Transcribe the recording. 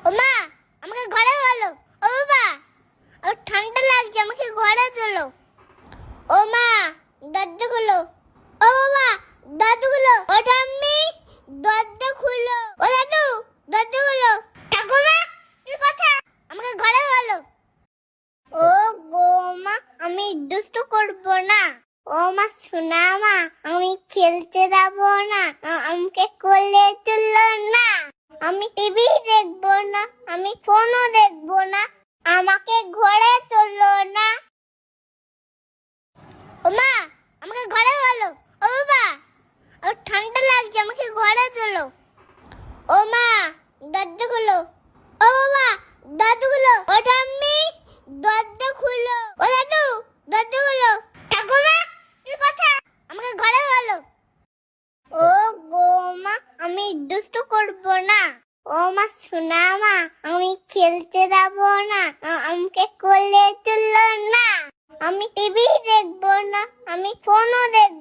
ও মা, আমাকে ঘরে বলো। ও বাবা, আমার ঠান্ডা লাগছে, আমাকে ঘরে তোলো। ও মা, দরজা খুলো। ও বাবা, দরজা খুলো। ও ঠাম্মি, দরজা খুলো। ও দাদু, দরজা খুলো। ঠাকুমা, তুই কোথায়? আমাকে ঘরে বলো। ও গো মা, আমি দুষ্টু করবো না। ও মা, শোনা মা, আমি খেলতে যাবো না। আমাকে কোলে তুলো না। আমি টিভি দেখবো না, আমি ফোনও দেখবো না। আমাকে ঘরে তোলো না। ও মা, আমাকে ঘরে বলো। ও বাবা, আমার ঠান্ডা লাগছে, আমাকে ঘরে তোলো। ও মা, দরজা খুলো। ও বাবা, দরজা খুলো। ও ঠাম্মি, দরজা খুলো। ও দাদু, দরজা খুলো। ঠাকুমা, তুই কোথায়? আমাকে ঘরে বলো। ও গো মা, আমি দুষ্টু করবো না। ও মা, শোনা মা, আমি খেলতে যাবো না। আমাকে কোলে তুলো না। আমি টিভি দেখবো না, আমি ফোনও দেখবো